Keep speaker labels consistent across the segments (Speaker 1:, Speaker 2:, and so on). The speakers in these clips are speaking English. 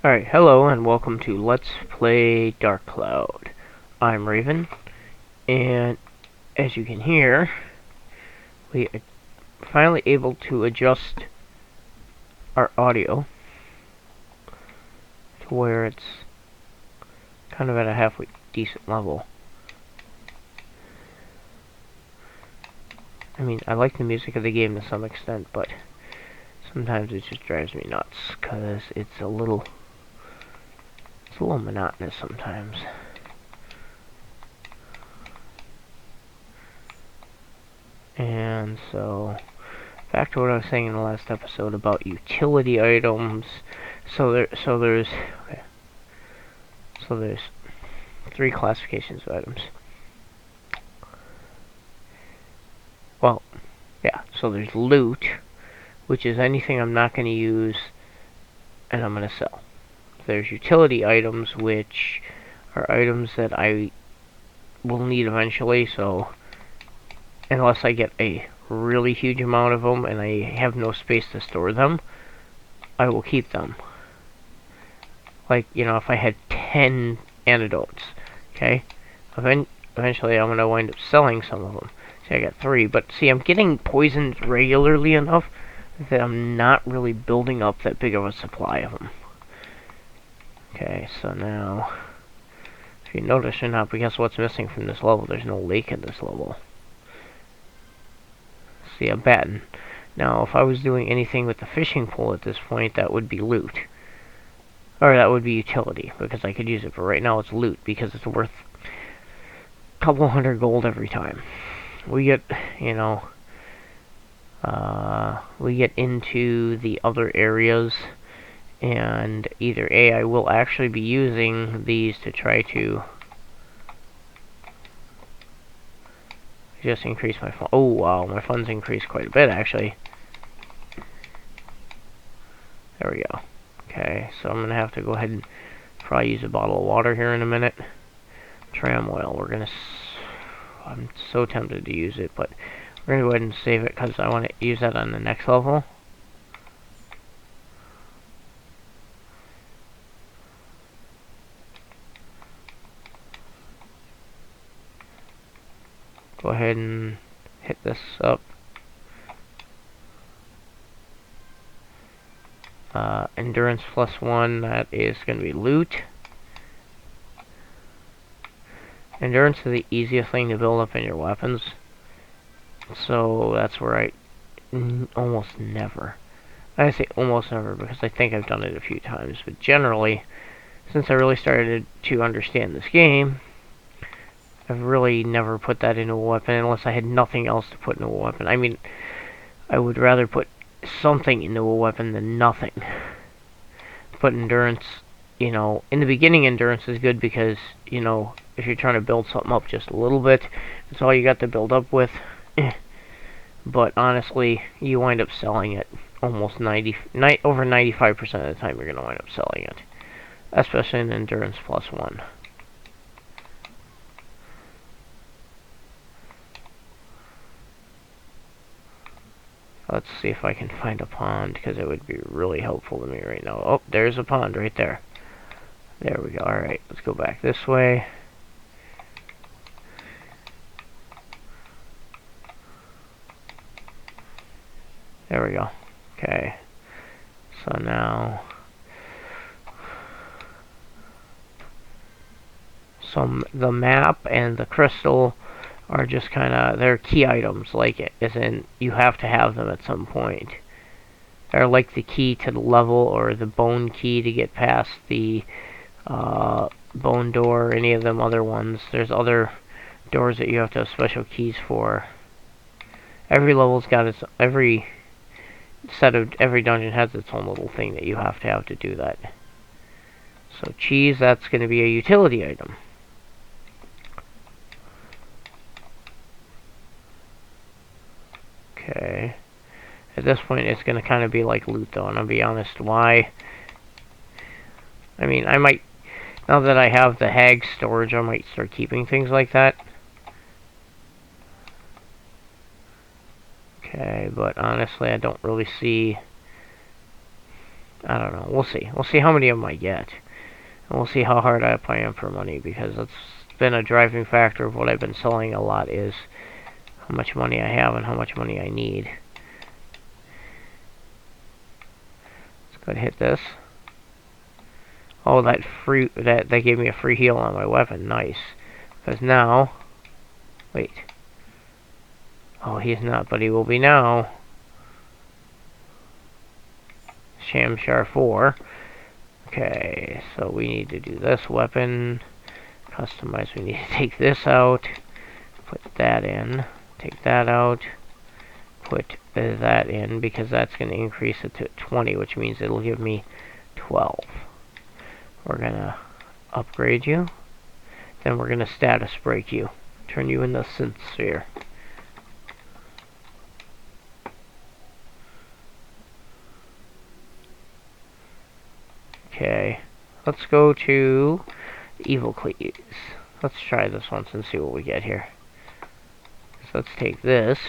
Speaker 1: Alright, hello and welcome to Let's Play darkclaw. I'm Raven, and as you can hear, we are finally able to adjust our audio to where it's kind of at a halfway decent level. I mean, I like the music of the game to some extent, but sometimes it just drives me nuts, because it's a little monotonous sometimes. And so, back to what I was saying in the last episode about utility items. There's three classifications of items. Well, yeah, so there's loot, which is anything I'm not going to use and I'm going to sell. There's utility items, which are items that I will need eventually, so unless I get a really huge amount of them and I have no space to store them, I will keep them. Like, you know, if I had 10 antidotes, okay? Eventually I'm going to wind up selling some of them. See, I got 3, but see, I'm getting poisoned regularly enough that I'm not really building up that big of a supply of them. Okay, so now, if you notice or not, guess what's missing from this level? There's no lake in this level. See, I'm batting. Now, if I was doing anything with the fishing pole at this point, that would be loot. Or that would be utility, because I could use it, but right now it's loot, because it's worth a couple hundred gold every time. We get, you know, we get into the other areas, and either A, I will actually be using these to try to just increase my fun. Oh, wow, my funds increased quite a bit, actually. There we go. Okay, so I'm going to have to go ahead and probably use a bottle of water here in a minute. Tram oil, I'm so tempted to use it, but we're going to go ahead and save it because I want to use that on the next level. Go ahead and hit this up. Endurance +1, that is going to be loot. Endurance is the easiest thing to build up in your weapons. So that's where I almost never. I say almost never because I think I've done it a few times. But generally, since I really started to understand this game, I've really never put that into a weapon unless I had nothing else to put into a weapon. I mean, I would rather put something into a weapon than nothing. But endurance, you know, in the beginning endurance is good because, you know, if you're trying to build something up just a little bit, that's all you got to build up with. But honestly, you wind up selling it almost over 95% of the time you're going to wind up selling it. Especially in endurance +1. Let's see if I can find a pond, because it would be really helpful to me right now. Oh, there's a pond right there. There we go. Alright, let's go back this way. There we go. Okay. So now, the map and the crystal are just kind of, they're key items, like it, as in you have to have them at some point. They're like the key to the level, or the bone key to get past the bone door, any of them other ones. There's other doors that you have to have special keys for. Every level's got its, every dungeon has its own little thing that you have to do that. So cheese, that's going to be a utility item. Okay. At this point, it's going to kind of be like loot, though, and I'll be honest, why? I mean, I might, now that I have the hag storage, I might start keeping things like that. Okay, but honestly, I don't really see I don't know. We'll see. We'll see how many of them I get. And we'll see how hard up I am for money, because that's been a driving factor of what I've been selling a lot, is how much money I have and how much money I need. Let's go ahead and hit this. Oh, that gave me a free heal on my weapon. Nice. Because now, wait. Oh, he's not, but he will be now. Shamshar 4. Okay, so we need to do this weapon. Customize. We need to take this out. Put that in. Take that out. Put that in, because that's going to increase it to 20, which means it'll give me 12. We're going to upgrade you. Then we're going to status break you. Turn you into synth sphere. Okay. Let's go to Evil Cleaves. Let's try this once and see what we get here. So let's take this.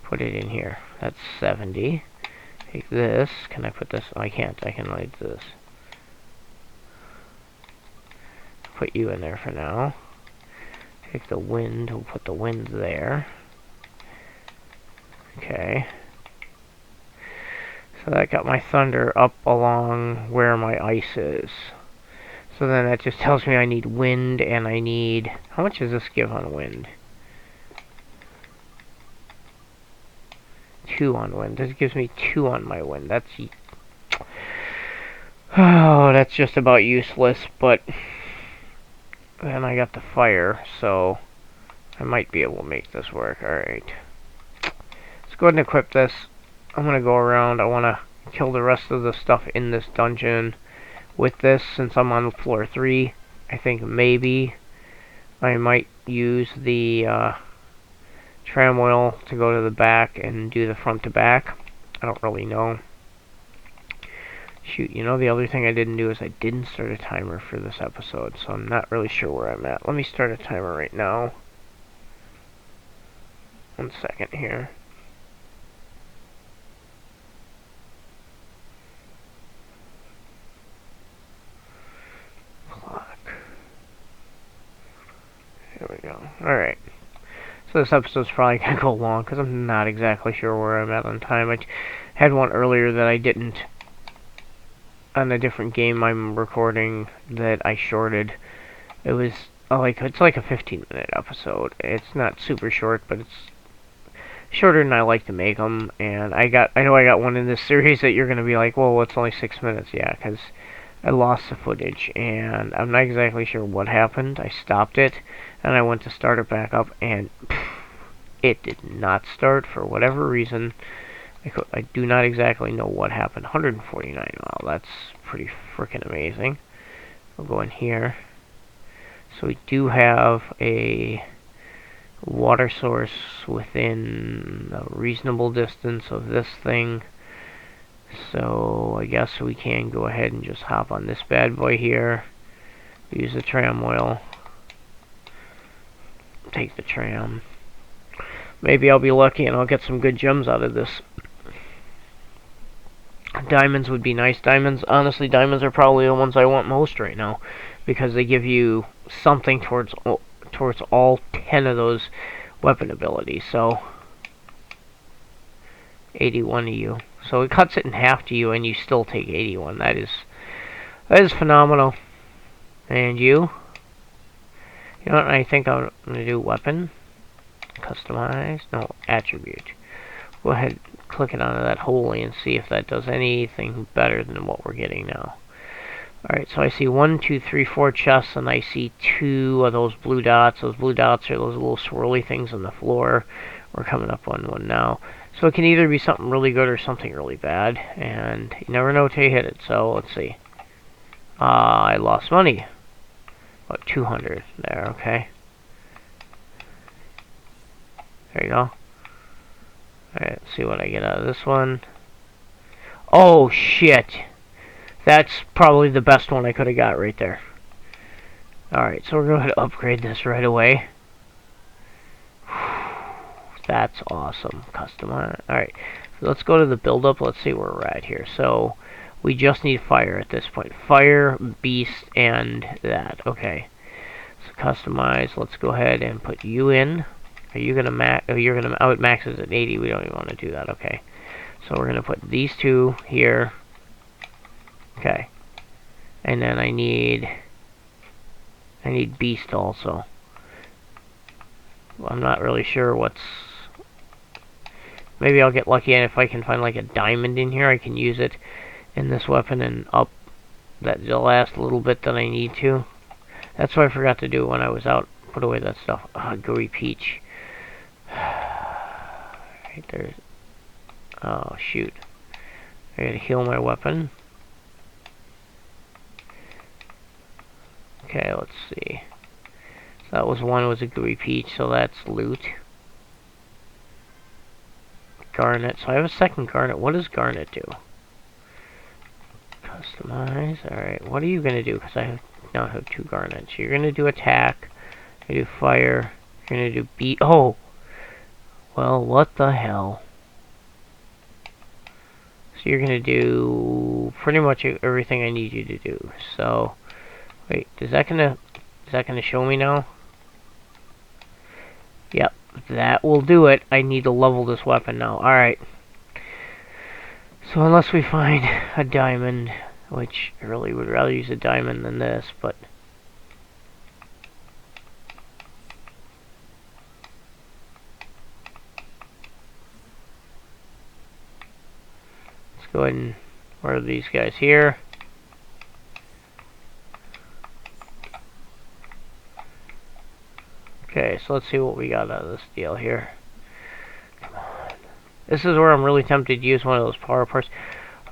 Speaker 1: Put it in here. That's 70. Take this. Can I put this? Oh, I can't. I can only do this. Put you in there for now. Take the wind. We'll put the wind there. Okay. So that got my thunder up along where my ice is. So then that just tells me I need wind, and I need... How much does this give on wind? 2 on wind. This gives me 2 on my wind. That's... Oh, that's just about useless, but... Then I got the fire, so... I might be able to make this work. Alright. Let's go ahead and equip this. I'm going to go around. I want to kill the rest of the stuff in this dungeon with this, since I'm on floor 3. I think maybe I might use the tram wheel to go to the back and do the front to back. I don't really know. Shoot, you know, the other thing I didn't do is I didn't start a timer for this episode, so I'm not really sure where I'm at. Let me start a timer right now. 1 second here. There we go. Alright. So this episode's probably going to go long, because I'm not exactly sure where I'm at on time. I had one earlier that I didn't, on a different game I'm recording, that I shorted. It was, it's like a 15-minute episode. It's not super short, but it's shorter than I like to make them. And I know I got one in this series that you're going to be like, well, it's only 6 minutes. Yeah, because I lost the footage, and I'm not exactly sure what happened. I stopped it, and I went to start it back up, and it did not start for whatever reason. I do not exactly know what happened. 149, wow, that's pretty freaking amazing. We'll go in here. So we do have a water source within a reasonable distance of this thing. So I guess we can go ahead and just hop on this bad boy here. Use the tram wheel. Take the tram. Maybe I'll be lucky and I'll get some good gems out of this. Diamonds would be nice. Honestly, diamonds are probably the ones I want most right now, because they give you something towards all 10 of those weapon abilities. So 81 to you. So it cuts it in half to you, and you still take 81. That is phenomenal. And you? You know what? I think I'm going to do weapon. Customize. No, attribute. Go ahead, click it onto that holy and see if that does anything better than what we're getting now. Alright, so I see 1, 2, 3, 4 chests, and I see 2 of those blue dots. Those blue dots are those little swirly things on the floor. We're coming up on one now. So it can either be something really good or something really bad, and you never know till you hit it. So let's see. I lost money. About 200 there, okay. There you go. Alright, let's see what I get out of this one. Oh, shit. That's probably the best one I could have got right there. Alright, so we're going to upgrade this right away. That's awesome. Customize. Alright, So let's go to the build-up. Let's see where we're at here. So we just need fire at this point. Fire, beast, and that. Okay. So customize. Let's go ahead and put you in. Are you gonna max? Oh, you're gonna. Oh, it maxes at 80. We don't even want to do that. Okay. So we're gonna put these two here. Okay. And then I need beast also. Well, I'm not really sure what's. Maybe I'll get lucky, and if I can find like a diamond in here, I can use it in this weapon and up that the last little bit that I need to. That's what I forgot to do when I was out. Put away that stuff. Ah, gooey peach. Right there. Oh shoot! I gotta heal my weapon. Okay, let's see. So that was one, was a gooey peach, so that's loot. Garnet. So I have a second garnet. What does garnet do? Customize. Alright, what are you going to do? Because I now have two garnets. You're going to do attack. You're going to do fire. You're going to do beat. Oh! Well, what the hell? So you're going to do pretty much everything I need you to do. So, wait, is that going to show me now? Yep, that will do it. I need to level this weapon now. Alright. So unless we find a diamond, which I really would rather use a diamond than this, but let's go ahead and order these guys here. Okay, so let's see what we got out of this deal here. Come on. This is where I'm really tempted to use one of those power parts.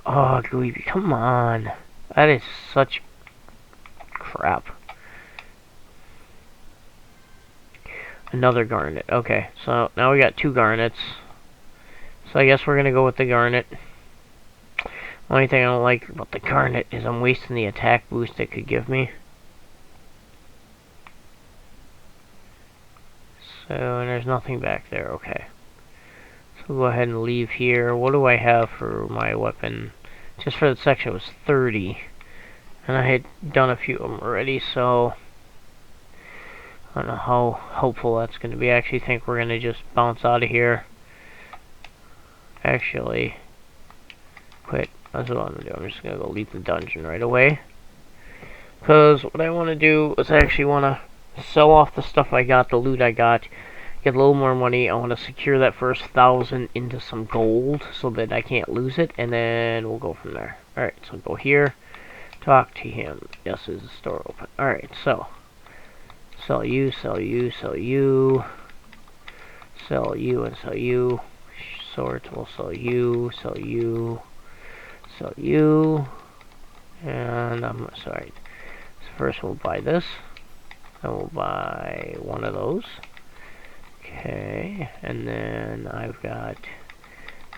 Speaker 1: Oh, gooey, come on. That is such crap. Another garnet. Okay, so now we got two garnets. So I guess we're going to go with the garnet. Only thing I don't like about the garnet is I'm wasting the attack boost it could give me. So, and there's nothing back there. Okay. So we'll go ahead and leave here. What do I have for my weapon? Just for the section it was 30. And I had done a few of them already, so I don't know how hopeful that's going to be. I actually think we're going to just bounce out of here. Actually, quit. That's what I'm going to do. I'm just going to go leave the dungeon right away. Because what I want to do is I actually want to sell off the stuff I got, the loot I got, get a little more money. I want to secure that first 1,000 into some gold so that I can't lose it, and then we'll go from there. Alright, so go here, talk to him. Yes, is the store open? Alright, so sell you, sell you, sell you, sell you, and sell you. Swords will sell you, sell you, sell you, and I'm sorry. So first we'll buy this. And we'll buy one of those. Okay, and then I've got,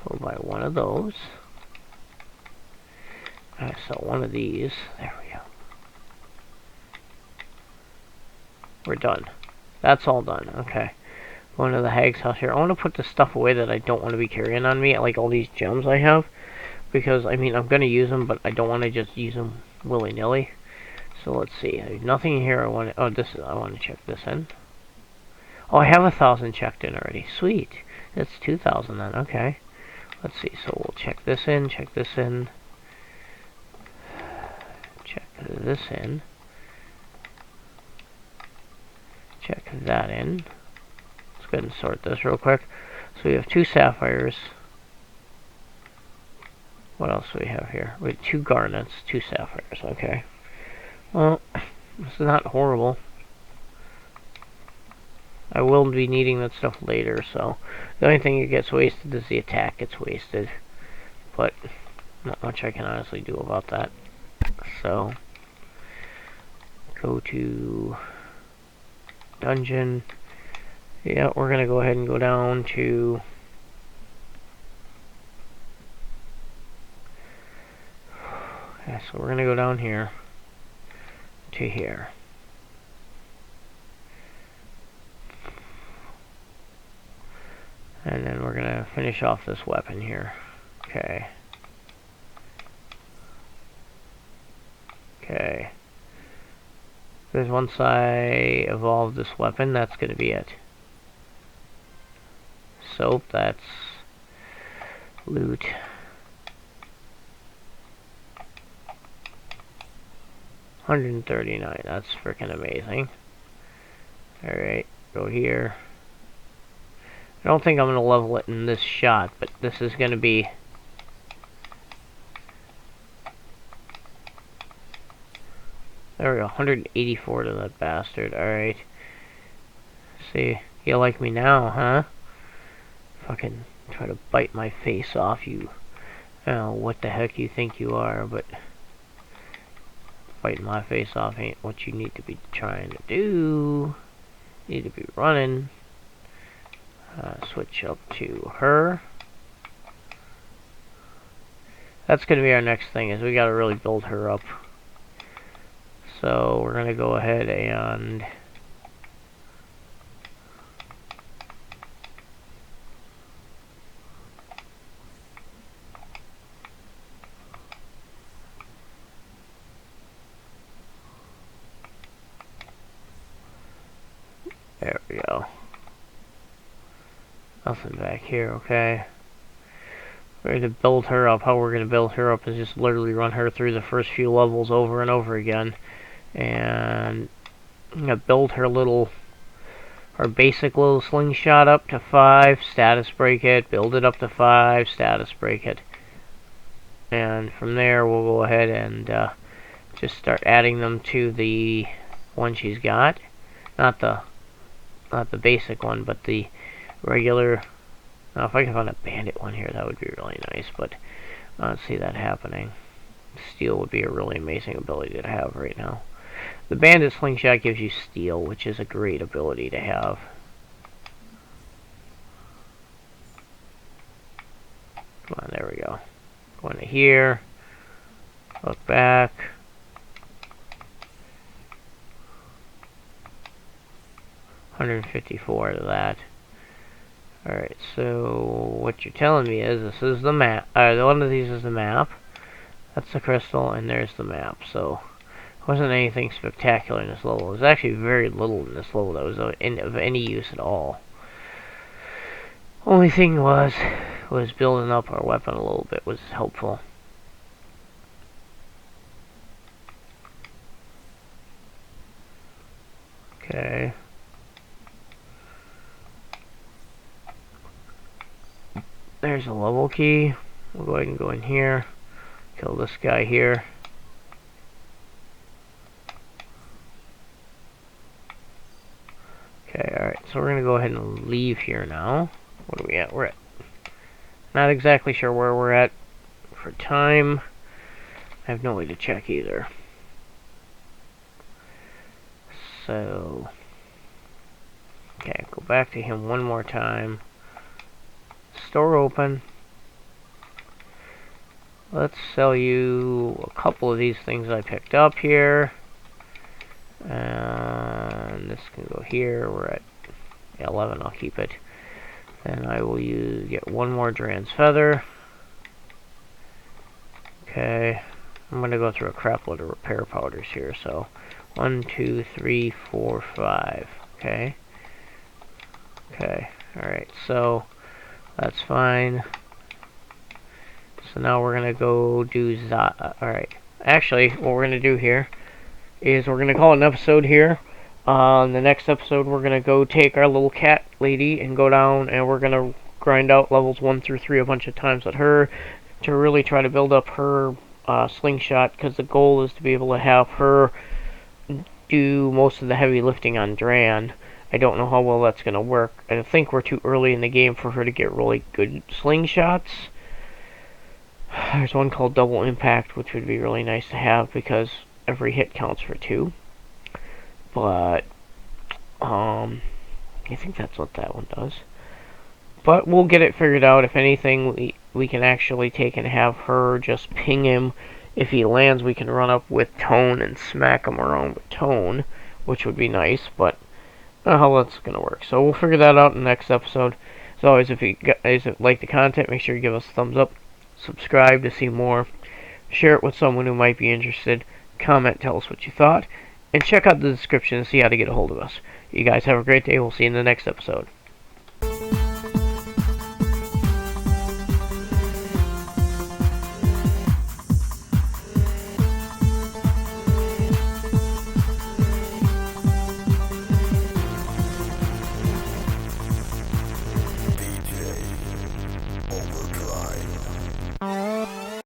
Speaker 1: we'll buy one of those. I sell one of these. There we go. We're done. That's all done. Okay. Going to the hag's house here. I want to put the stuff away that I don't want to be carrying on me, like all these gems I have. Because, I mean, I'm going to use them, but I don't want to just use them willy-nilly. So let's see. There's nothing here I want to... Oh, this is... I want to check this in. Oh, I have 1,000 checked in already. Sweet. That's 2,000 then. Okay. Let's see. So we'll check this in. Check this in. Check this in. Check that in. Let's go ahead and sort this real quick. So we have 2 sapphires. What else do we have here? We have 2 garnets, 2 sapphires. Okay. Well, this is not horrible. I will be needing that stuff later, so the only thing that gets wasted is the attack gets wasted. But not much I can honestly do about that. So go to dungeon. Yeah, we're gonna go ahead and go down to yeah, so we're gonna go down here to here. And then we're going to finish off this weapon here. Okay. Okay. Because once I evolve this weapon, that's going to be it. Soap, that's loot. $139, that's freaking amazing. Alright, go here. I don't think I'm going to level it in this shot, but this is going to be... There we go, 184 to that bastard. Alright. See, you like me now, huh? Fucking try to bite my face off, you. I don't know what the heck you think you are, but biting my face off ain't what you need to be trying to do. You need to be running. Switch up to her. That's going to be our next thing, is we got to really build her up. So we're going to go ahead and there we go. Nothing back here, okay. We're going to build her up. How we're going to build her up is just literally run her through the first few levels over and over again. And I'm going to build her basic little slingshot up to 5, status break it, build it up to 5, status break it. And from there we'll go ahead and just start adding them to the one she's got. Not the basic one, but the regular. Now if I can find a bandit one here, that would be really nice, but I don't see that happening. Steel would be a really amazing ability to have right now. The bandit slingshot gives you steel, which is a great ability to have. Come on, there we go. Go into here. Look back. $154 of that. Alright, so what you're telling me is this is the map. One of these is the map. That's the crystal, and there's the map. So, it wasn't anything spectacular in this level. It was actually very little in this level that was of any use at all. Only thing was building up our weapon a little bit was helpful. Okay. There's a level key. We'll go ahead and go in here. Kill this guy here. Okay, alright. So we're going to go ahead and leave here now. What are we at? We're at... Not exactly sure where we're at for time. I have no way to check either. So... Okay, go back to him one more time. Store open. Let's sell you a couple of these things I picked up here. And this can go here. We're at 11. I'll keep it. Then I will get one more Dran's feather. Okay. I'm going to go through a crap load of repair powders here. So 1, 2, 3, 4, 5. Okay. Okay. Alright. So that's fine. So now we're going to go do alright. Actually, what we're going to do here is we're going to call it an episode here. The next episode, we're going to go take our little cat lady and go down, and we're going to grind out levels 1 through 3 a bunch of times with her to really try to build up her slingshot, because the goal is to be able to have her do most of the heavy lifting on Dran. I don't know how well that's going to work. I think we're too early in the game for her to get really good slingshots. There's one called Double Impact, which would be really nice to have because every hit counts for 2. But, I think that's what that one does. But we'll get it figured out. If anything, we can actually take and have her just ping him. If he lands, we can run up with Tone and smack him around with Tone, which would be nice, but I don't know how that's going to work. So we'll figure that out in the next episode. So always, if you guys like the content, make sure you give us a thumbs up, subscribe to see more, share it with someone who might be interested, comment, tell us what you thought, and check out the description to see how to get a hold of us. You guys have a great day. We'll see you in the next episode.